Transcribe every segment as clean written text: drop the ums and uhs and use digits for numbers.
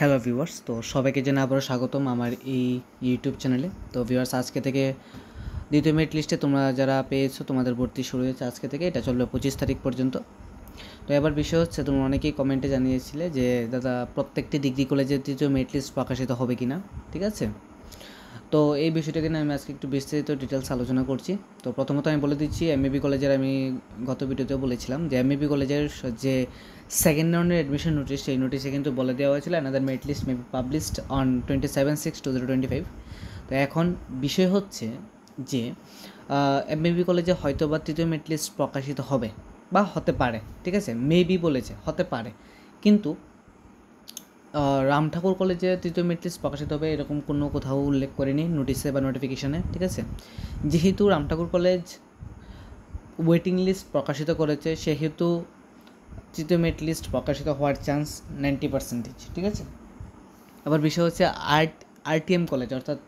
Hello viewers, তো সবাইকে জানাই আবারও স্বাগতম আমার এই ইউটিউব চ্যানেলে। তো ভিউয়ার্স, আজকে থেকে দ্বিতীয় মেরিট লিস্টে তোমরা যারা পেয়েছো তোমাদের ভর্তি শুরু হয়েছে আজকে থেকে, এটা চলবে 25 তারিখ পর্যন্ত। তো এবার বিষয় হচ্ছে, তোমরা অনেকেই কমেন্টে জানিয়েছিলে যে দাদা প্রত্যেকটি ডিগ্রি কলেজে তৃতীয় মেরিট লিস্ট প্রকাশিত হবে কি না, ঠিক আছে। তো এই বিষয়টাকে নিয়ে আমি আজকে একটু বিস্তারিত ডিটেলস আলোচনা করছি। তো প্রথমত আমি বলে দিচ্ছি, এমএবি কলেজের আমি গত ভিডিওতেও বলেছিলাম যে এমএবি কলেজের যে সেকেন্ড রাউন্ডের অ্যাডমিশন নোটিশ, সেই নোটিশে কিন্তু বলে দেওয়া হয়েছিল another merit list may be published on 27/6/2025। তো এখন বিষয় হচ্ছে যে এমএবি কলেজে হয়তো বা তৃতীয় মেরিট লিস্ট প্রকাশিত হবে বা হতে পারে, ঠিক আছে, মেবি বলেছে, হতে পারে। কিন্তু রাম ঠাকুর কলেজে তৃতীয় মেরিট লিস্ট প্রকাশিত হবে এরকম কোনো কোথাও উল্লেখ করেনি নোটিশে বা নোটিফিকেশানে, ঠিক আছে। যেহেতু Ram Thakur college waiting list প্রকাশিত করেছে, সেহেতু তৃতীয় মেরিট লিস্ট প্রকাশিত হওয়ার চান্স 90%, ঠিক আছে। আবার বিষয় হচ্ছে আরটিএম কলেজ অর্থাৎ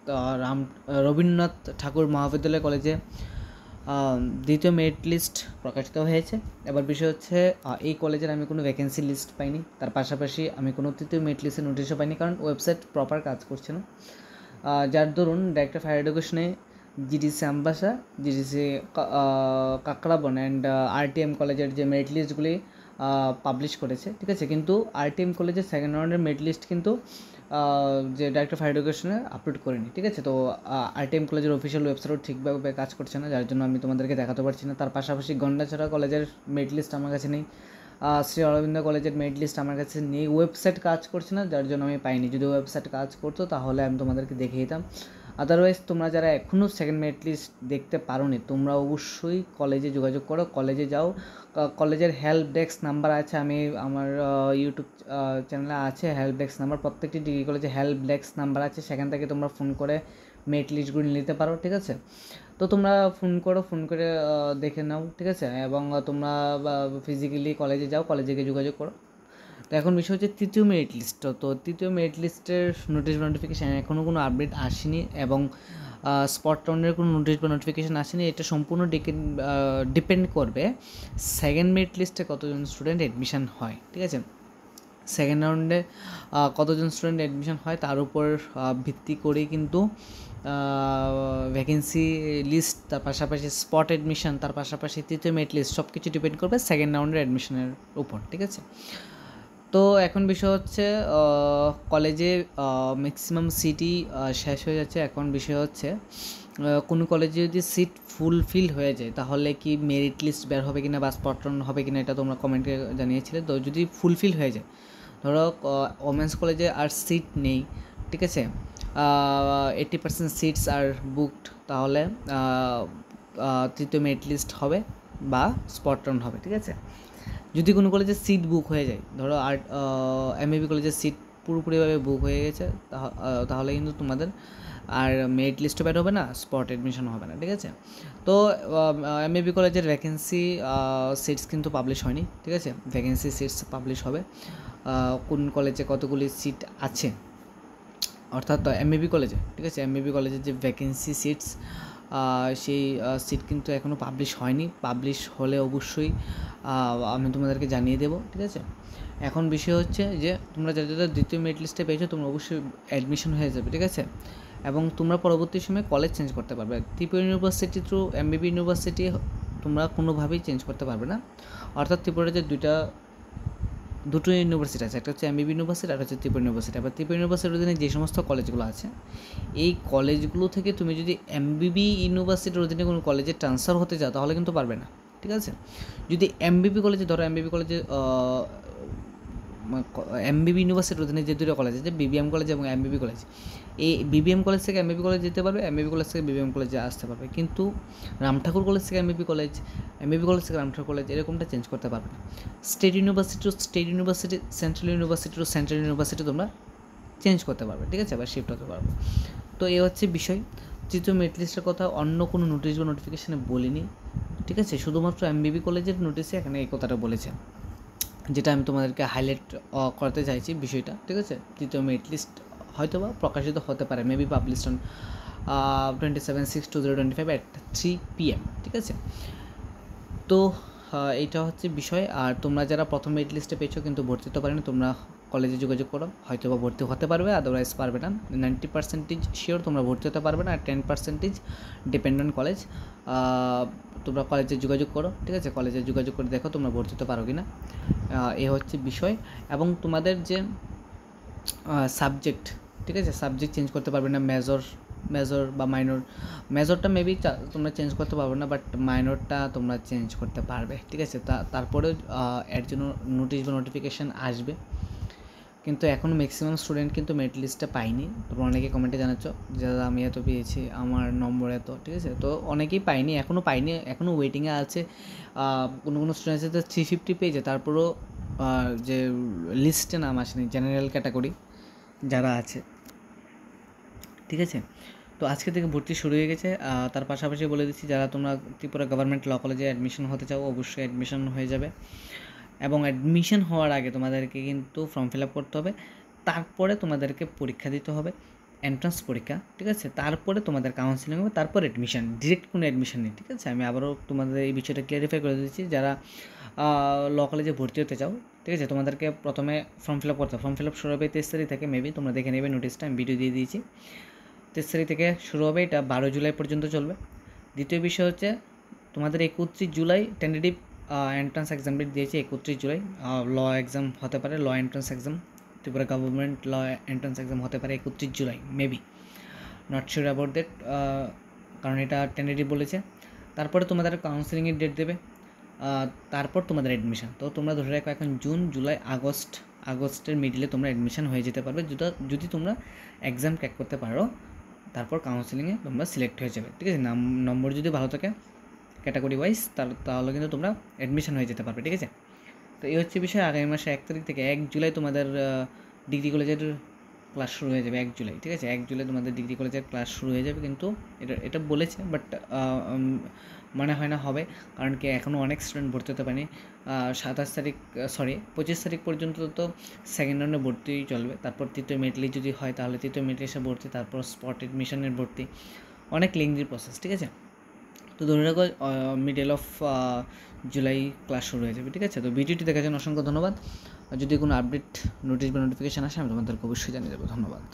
রবীন্দ্রনাথ ঠাকুর মহাবিদ্যালয় কলেজে দ্বিতীয় মেরিট লিস্ট প্রকাশিত হয়েছে। এবার বিষয় হচ্ছে এই কলেজের আমি কোনো ভ্যাকেন্সি লিস্ট পাইনি, তার পাশাপাশি আমি কোনো তৃতীয় মেরিট লিস্টের নোটিশও পাইনি, কারণ ওয়েবসাইট প্রপার কাজ করছে না। যার দরুন ডাইরেক্টর অফ হায়ার এডুকেশনে GDC Ambassa, GDC Kakraban and RTM কলেজের যে মেরিট লিস্টগুলি পাবলিশ করেছে, ঠিক আছে। কিন্তু আরটিএম কলেজের সেকেন্ড রাউন্ডের মেরিট লিস্ট কিন্তু যে ডাইরেক্টর অফ হায়ার এডুকেশনে আপলোড করেনি, ঠিক আছে। তো আরটিএম কলেজের অফিসিয়াল ওয়েবসাইটও ঠিকভাবে কাজ করছে না, যার জন্য আমি তোমাদেরকে দেখাতে পারছি না। তার পাশাপাশি গন্ডাছড়া কলেজের মেরিট লিস্ট আমার কাছে নেই, শ্রী অরবিন্দ কলেজের মেরিট লিস্ট আমার কাছে নেই, ওয়েবসাইট কাজ করছে না, যার জন্য আমি পাইনি। যদি ওয়েবসাইট কাজ করতো তাহলে আমি তোমাদেরকে দেখিয়ে দিতাম। আদারওয়াইজ তোমরা যারা এখনও সেকেন্ড মেরিট লিস্ট দেখতে পারোনি, তোমরা অবশ্যই কলেজে যোগাযোগ করো, কলেজে যাও। কলেজের হেল্প ডেস্ক নাম্বার আছে, আমি আমার ইউটিউব চ্যানেলে আছে হেল্প ডেস্ক নাম্বার, প্রত্যেকটি ডিগ্রি কলেজে হেল্প ডেস্ক নাম্বার আছে, সেখান থেকে তোমরা ফোন করে মেরিট লিস্টগুলি নিতে পারো, ঠিক আছে। তো তোমরা ফোন করে দেখে নাও, ঠিক আছে। এবং তোমরা ফিজিক্যালি কলেজে যাও, কলেজে গিয়ে যোগাযোগ করো। তো এখন বিষয় হচ্ছে তৃতীয় মেরিট লিস্ট। তো তৃতীয় মেরিট লিস্টের নোটিফিকেশান এখনও কোনো আপডেট আসেনি, এবং স্পট রাউন্ডের কোনো নোটিশ বা নোটিফিকেশান আসেনি। এটা সম্পূর্ণ ডিপেন্ড করবে সেকেন্ড মেরিট লিস্টে কতজন স্টুডেন্ট অ্যাডমিশন হয়, ঠিক আছে। সেকেন্ড রাউন্ডে কতজন স্টুডেন্ট অ্যাডমিশন হয় তার উপর ভিত্তি করেই কিন্তু ভ্যাকেন্সি লিস্ট, তার পাশাপাশি স্পট অ্যাডমিশন, তার পাশাপাশি তৃতীয় মেরিট লিস্ট সব কিছু ডিপেন্ড করবে সেকেন্ড রাউন্ডের অ্যাডমিশনের উপর, ঠিক আছে। তো এখন বিষয় হচ্ছে কলেজে ম্যাক্সিমাম সিটই শেষ হয়ে যাচ্ছে। এখন বিষয় হচ্ছে কোনো কলেজে যদি সিট ফুলফিল হয়ে যায় তাহলে কি মেরিট লিস্ট বের হবে কিনা বা স্পট রাউন্ড হবে কিনা, এটা তোমরা কমেন্টে জানিয়েছিলে। তো যদি ফুলফিল হয়ে যায়, ধরো ওমেন্স কলেজে আর সিট নেই, ঠিক আছে, 80% সিটস আর বুকড, তাহলে তৃতীয় মেরিট লিস্ট হবে বা স্পট রাউন্ড হবে, ঠিক আছে। যদি কোনো কলেজে সিট বুক হয়ে যায়, ধরো এমএবি কলেজের সিট পুরোপুরিভাবে বুক হয়ে গেছে, তাহলে কিন্তু তোমাদের আর মেরিট লিস্টও বের হবে না, স্পট অ্যাডমিশন হবে না, ঠিক আছে। তো এমএবি কলেজের ভ্যাকেন্সি সিটস কিন্তু পাবলিশ হয়নি, ঠিক আছে। ভ্যাকেন্সি সিটস পাবলিশ হবে, কোন কলেজে কতগুলি সিট আছে, অর্থাৎ এমএবি কলেজে, ঠিক আছে। এমএবি কলেজের যে ভ্যাকেন্সি সিটস, সেই সিট কিন্তু এখনও পাবলিশ হয়নি। পাবলিশ হলে অবশ্যই আমি তোমাদেরকে জানিয়ে দেবো, ঠিক আছে। এখন বিষয় হচ্ছে যে তোমরা যারা দ্বিতীয় মেরিট লিস্টে পেয়েছো, তোমরা অবশ্যই অ্যাডমিশন হয়ে যাবে, ঠিক আছে। এবং তোমরা পরবর্তী সময়ে কলেজ চেঞ্জ করতে পারবে। ত্রিপুরা ইউনিভার্সিটি থ্রু এমবিবি ইউনিভার্সিটি তোমরা কোনোভাবেই চেঞ্জ করতে পারবে না। অর্থাৎ ত্রিপুরার যে দুটো ইউনিভার্সিটি আছে, একটা হচ্ছে এমবিবি ইউনিভার্সিটি আর হচ্ছে ত্রিপুরা ইউনিভার্সিটি। আবার ত্রিপুরা ইউনিভার্সিটির অধীনে যে সমস্ত কলেজগুলো আছে, এই কলেজগুলো থেকে তুমি যদি এমবিবি ইউনিভার্সিটির অধীনে কোনো কলেজে ট্রান্সফার হতে চাও তাহলে কিন্তু পারবে না, ঠিক আছে। যদি এমবিবি কলেজে, ধরো এমবিবি কলেজে এমবিবি ইউনিভার্সিটির অধীনে যে দুটো কলেজ আছে, বিবিএম কলেজ এবং এমবিবি কলেজ, এই বিবিএম কলেজ থেকে এমবিবি কলেজ যেতে পারবে, এমবিবি কলেজ থেকে বিবিএম কলেজে আসতে পারবে। কিন্তু রাম ঠাকুর কলেজ থেকে এমবিবি কলেজ, এমবিবি কলেজ থেকে রাম ঠাকুর কলেজ, এরকমটা চেঞ্জ করতে পারবে না। State university to state university, central university to central university তোমরা চেঞ্জ করতে পারবে, ঠিক আছে, বা শিফট হতে পারবে। তো এই হচ্ছে বিষয়। তৃতীয় মেরিট লিস্টের কথা অন্য কোনো নোটিশ বা নোটিফিকেশানে বলিনি, ঠিক আছে। শুধুমাত্র এমবিবি কলেজের নোটিশে এখানে এই কথাটা বলেছে, যেটা আমি তোমাদেরকে হাইলাইট করতে চাইছি বিষয়টা, ঠিক আছে। তৃতীয় মেরিট লিস্ট হয়তো বা প্রকাশিত হতে পারে, maybe published on 27/6/2025 at 3 PM, ঠিক আছে। তো এইটা হচ্ছে বিষয়। আর তোমরা যারা প্রথম মেরিট লিস্টে পেয়েছো কিন্তু ভর্তি হতে পারেনি, তোমরা কলেজে যোগাযোগ করো, হয়তো বা ভর্তি হতে পারবে, আদারওয়াইজ পারবে না। 90% শিওর তোমরা ভর্তি হতে পারবে না, আর 10% ডিপেন্ড অন কলেজ। তোমরা কলেজে যোগাযোগ করো, ঠিক আছে, কলেজে যোগাযোগ করে দেখো তোমরা ভর্তি হতে পারো কি না, এ হচ্ছে বিষয়। এবং তোমাদের যে সাবজেক্ট, ঠিক আছে, সাবজেক্ট চেঞ্জ করতে পারবে না, মেজর বা মাইনর। মেজরটা মেবি তোমরা চেঞ্জ করতে পারবে না, বাট মাইনরটা তোমরা চেঞ্জ করতে পারবে, ঠিক আছে। তারপরে এর জন্য নোটিশ বা নোটিফিকেশান আসবে, কিন্তু এখনও ম্যাক্সিমাম স্টুডেন্ট কিন্তু মেরিট লিস্টে পাইনি। তোমরা অনেকে কমেন্টে জানাচ্ছ যে দাদা আমি এত পেয়েছি, আমার নম্বর এত, ঠিক আছে। তো অনেকেই পাইনি, এখনও ওয়েটিংয়ে আছে। কোনো স্টুডেন্ট আছে তো 350 পেয়েছে, তারপরেও যে লিস্টে নাম আসেনি, জেনারেল ক্যাটাগরি যারা আছে, ঠিক আছে। তো আজকে থেকে ভর্তি শুরু হয়ে গেছে। তার পাশাপাশি বলে দিচ্ছি, যারা তোমরা ত্রিপুরা গভর্নমেন্ট ল কলেজে অ্যাডমিশন হতে চাও অবশ্যই অ্যাডমিশন হয়ে যাবে, এবং অ্যাডমিশন হওয়ার আগে তোমাদেরকে কিন্তু ফর্ম ফিল আপ করতে হবে, তারপরে তোমাদেরকে পরীক্ষা দিতে হবে, এন্ট্রান্স পরীক্ষা, ঠিক আছে। তারপরে তোমাদের কাউন্সিলিং হবে, তারপর অ্যাডমিশন, ডিরেক্ট কোনো অ্যাডমিশন নেই, ঠিক আছে। আমি আবারও তোমাদের এই বিষয়টা ক্লিয়ারিফাই করে দিচ্ছি। যারা ল কলেজে ভর্তি হতে চাও, ঠিক আছে, তোমাদেরকে প্রথমে ফর্ম ফিল আপ করতে হবে। ফর্ম ফিল আপ শুরু হবে 23 তারিখ থেকে, মেবি তোমরা দেখে নেবে নোটিশটা, আমি ভিডিও দিয়ে দিয়েছি। 23 তারিখ থেকে শুরু হবে, এটা 12 জুলাই পর্যন্ত চলবে। দ্বিতীয় বিষয় হচ্ছে তোমাদের 31 July tentative entrance exam date দিয়েছে, 31 জুলাই। ল এক্সাম হতে পারে, law entrance exam, Tripura government law entrance exam হতে পারে 31 July, maybe, not sure about that, কারণ এটা টেন্টেটিভ বলেছে। তারপরে তোমাদের কাউন্সিলিংয়ের ডেট দেবে, তারপর তোমাদের অ্যাডমিশন। তো তোমরা ধরে রাখো এখন জুন, জুলাই, আগস্টের মিডিলে তোমরা অ্যাডমিশন হয়ে যেতে পারবে, যদি তোমরা এক্সাম ক্র্যাক করতে পারো, তারপর কাউন্সিলিংয়ে তোমরা সিলেক্ট হয়ে যাবে, ঠিক আছে। নম্বর যদি ভালো থাকে ক্যাটাগরি ওয়াইজ, তাহলে কিন্তু তোমরা অ্যাডমিশন হয়ে যেতে পারবে, ঠিক আছে। তো এই হচ্ছে বিষয়। আগামী মাসে 1 তারিখ থেকে 1 জুলাই তোমাদের ডিগ্রি কলেজের ক্লাস শুরু হয়ে যাবে, 1 জুলাই, ঠিক আছে। 1 জুলাই তোমাদের ডিগ্রি কলেজের ক্লাস শুরু হয়ে যাবে, কিন্তু এটা বলেছে, বাট মনে হয় না হবে, কারণ কি এখনও অনেক স্টুডেন্ট ভর্তি হতে পারেনি। 25 তারিখ পর্যন্ত তো সেকেন্ড রাউন্ডে ভর্তি চলবে, তারপর তৃতীয় মেরিট লিস্ট যদি হয় তাহলে তৃতীয় মেরিট লিস্টে ভর্তি, তারপর স্পট এডমিশনের ভর্তি, অনেক লেন্দি প্রসেস, ঠিক আছে। তো ধরে রাখো মিডল অফ জুলাই ক্লাস শুরু হয়ে যাবে, ঠিক আছে। তো ভিডিওটি দেখার জন্য অসংখ্য ধন্যবাদ। যদি কোনো আপডেট, নোটিশ বা নোটিফিকেশান আসে আমি তোমাদেরকে অবশ্যই জানিয়ে দেবো। ধন্যবাদ।